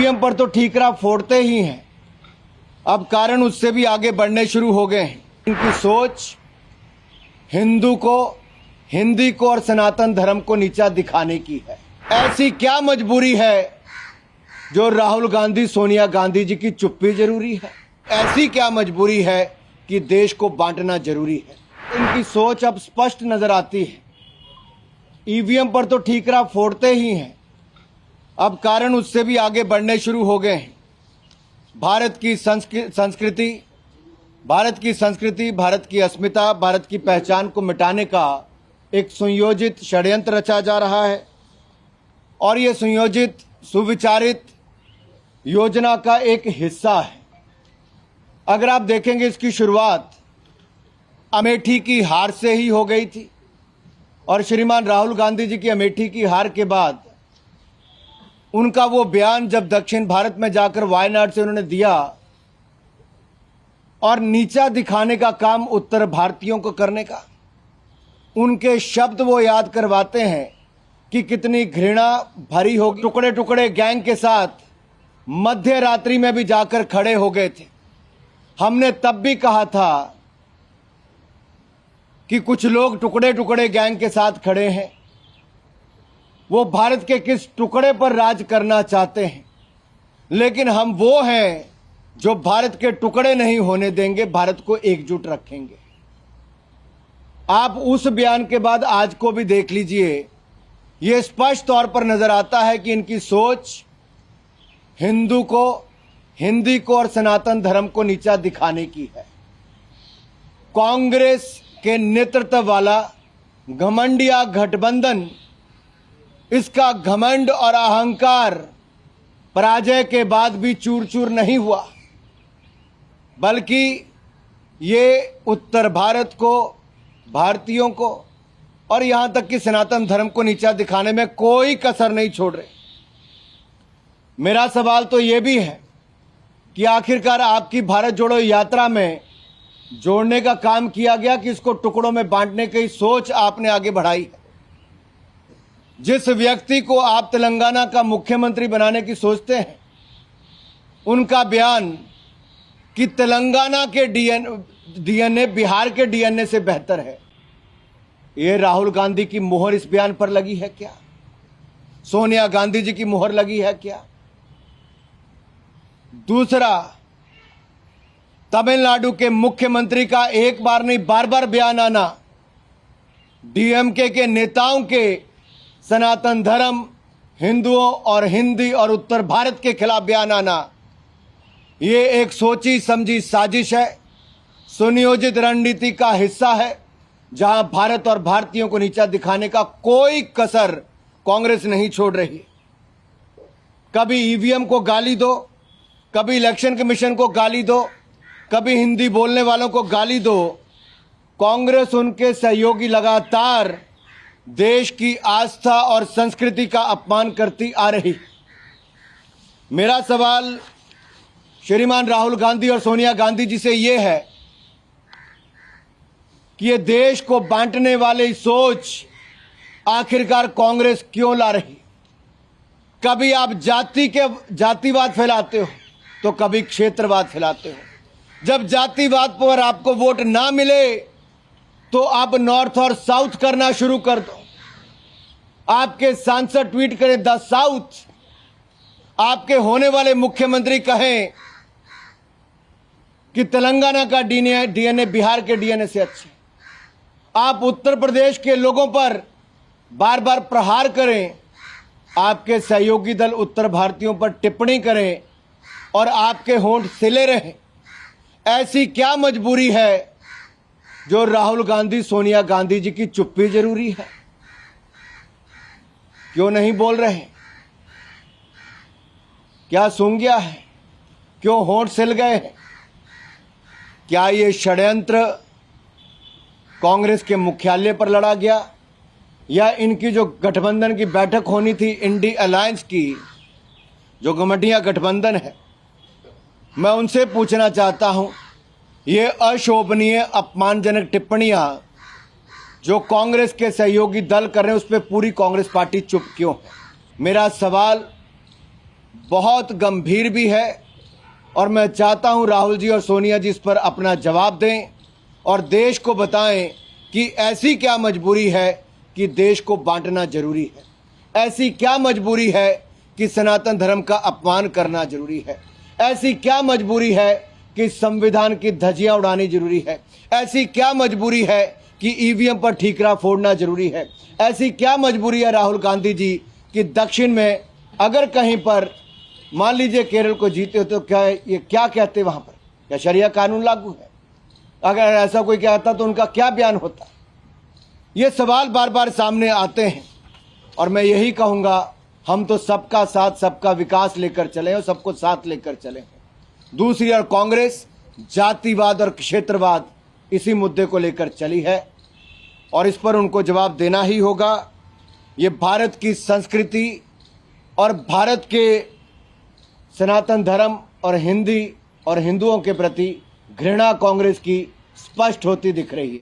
EVM पर तो ठीकरा फोड़ते ही हैं, अब कारण उससे भी आगे बढ़ने शुरू हो गए हैं। इनकी सोच हिंदी को और सनातन धर्म को नीचा दिखाने की है। ऐसी क्या मजबूरी है जो राहुल गांधी सोनिया गांधी जी की चुप्पी जरूरी है? ऐसी क्या मजबूरी है कि देश को बांटना जरूरी है? इनकी सोच अब स्पष्ट नजर आती है। ईवीएम पर तो ठीकरा फोड़ते ही हैं, अब कारण उससे भी आगे बढ़ने शुरू हो गए हैं। भारत की संस्कृति, भारत की अस्मिता, भारत की पहचान को मिटाने का एक सुनियोजित षड्यंत्र रचा जा रहा है और ये सुनियोजित, सुविचारित योजना का एक हिस्सा है। अगर आप देखेंगे, इसकी शुरुआत अमेठी की हार से ही हो गई थी और श्रीमान राहुल गांधी जी की अमेठी की हार के बाद उनका वो बयान जब दक्षिण भारत में जाकर वायनाड से उन्होंने दिया और नीचा दिखाने का काम उत्तर भारतीयों को करने का, उनके शब्द वो याद करवाते हैं कि कितनी घृणा भरी होगी। टुकड़े टुकड़े गैंग के साथ मध्य रात्रि में भी जाकर खड़े हो गए थे। हमने तब भी कहा था कि कुछ लोग टुकड़े टुकड़े गैंग के साथ खड़े हैं, वो भारत के किस टुकड़े पर राज करना चाहते हैं, लेकिन हम वो हैं जो भारत के टुकड़े नहीं होने देंगे, भारत को एकजुट रखेंगे। आप उस बयान के बाद आज को भी देख लीजिए, ये स्पष्ट तौर पर नजर आता है कि इनकी सोच हिंदी को और सनातन धर्म को नीचा दिखाने की है। कांग्रेस के नेतृत्व वाला घमंडिया गठबंधन, इसका घमंड और अहंकार पराजय के बाद भी चूर चूर नहीं हुआ, बल्कि ये उत्तर भारत को, भारतीयों को और यहां तक कि सनातन धर्म को नीचा दिखाने में कोई कसर नहीं छोड़ रहे। मेरा सवाल तो ये भी है कि आखिरकार आपकी भारत जोड़ो यात्रा में जोड़ने का काम किया गया कि इसको टुकड़ों में बांटने की सोच आपने आगे बढ़ाई है? जिस व्यक्ति को आप तेलंगाना का मुख्यमंत्री बनाने की सोचते हैं, उनका बयान कि तेलंगाना के डीएनए बिहार के डीएनए से बेहतर है, ये राहुल गांधी की मोहर इस बयान पर लगी है क्या? सोनिया गांधी जी की मोहर लगी है क्या? दूसरा, तमिलनाडु के मुख्यमंत्री का एक बार नहीं बार बार बयान आना, डीएमके के नेताओं के सनातन धर्म, हिंदुओं और हिंदी और उत्तर भारत के खिलाफ बयान आना, ये एक सोची समझी साजिश है, सुनियोजित रणनीति का हिस्सा है, जहां भारत और भारतीयों को नीचा दिखाने का कोई कसर कांग्रेस नहीं छोड़ रही। कभी ईवीएम को गाली दो, कभी इलेक्शन कमीशन को गाली दो, कभी हिंदी बोलने वालों को गाली दो। कांग्रेस, उनके सहयोगी लगातार देश की आस्था और संस्कृति का अपमान करती आ रही। मेरा सवाल श्रीमान राहुल गांधी और सोनिया गांधी जी से यह है कि ये देश को बांटने वाली सोच आखिरकार कांग्रेस क्यों ला रही? कभी आप जातिवाद फैलाते हो तो कभी क्षेत्रवाद फैलाते हो। जब जातिवाद पर आपको वोट ना मिले तो आप नॉर्थ और साउथ करना शुरू कर दो। आपके सांसद ट्वीट करें द साउथ, आपके होने वाले मुख्यमंत्री कहें कि तेलंगाना का डीएनए बिहार के डीएनए से अच्छा है। आप उत्तर प्रदेश के लोगों पर बार बार प्रहार करें, आपके सहयोगी दल उत्तर भारतीयों पर टिप्पणी करें और आपके होंठ सिले रहें। ऐसी क्या मजबूरी है जो राहुल गांधी सोनिया गांधी जी की चुप्पी जरूरी है? क्यों नहीं बोल रहे? क्या सूंघ गया है? क्यों होंठ सिल गए हैं? क्या ये षड्यंत्र कांग्रेस के मुख्यालय पर लड़ा गया, या इनकी जो गठबंधन की बैठक होनी थी इंडी अलायंस की, जो गठबंधन गठबंधन है, मैं उनसे पूछना चाहता हूं, ये अशोभनीय अपमानजनक टिप्पणियां जो कांग्रेस के सहयोगी दल कर रहे हैं, उस पर पूरी कांग्रेस पार्टी चुप क्यों है? मेरा सवाल बहुत गंभीर भी है और मैं चाहता हूं राहुल जी और सोनिया जी इस पर अपना जवाब दें और देश को बताएं कि ऐसी क्या मजबूरी है कि देश को बांटना जरूरी है, ऐसी क्या मजबूरी है कि सनातन धर्म का अपमान करना जरूरी है, ऐसी क्या मजबूरी है कि संविधान की धज्जियां उड़ानी जरूरी है, ऐसी क्या मजबूरी है कि ईवीएम पर ठीकरा फोड़ना जरूरी है, ऐसी क्या मजबूरी है राहुल गांधी जी कि दक्षिण में अगर कहीं पर मान लीजिए केरल को जीते हो तो क्या कहते वहां पर, क्या शरिया कानून लागू है? अगर ऐसा कोई कहता तो उनका क्या बयान होता? ये सवाल बार बार सामने आते हैं और मैं यही कहूंगा, हम तो सबका साथ सबका विकास लेकर चले और सबको साथ लेकर चले। दूसरी ओर कांग्रेस जातिवाद और क्षेत्रवाद इसी मुद्दे को लेकर चली है और इस पर उनको जवाब देना ही होगा। ये भारत की संस्कृति और भारत के सनातन धर्म और हिंदुओं के प्रति घृणा कांग्रेस की स्पष्ट होती दिख रही है।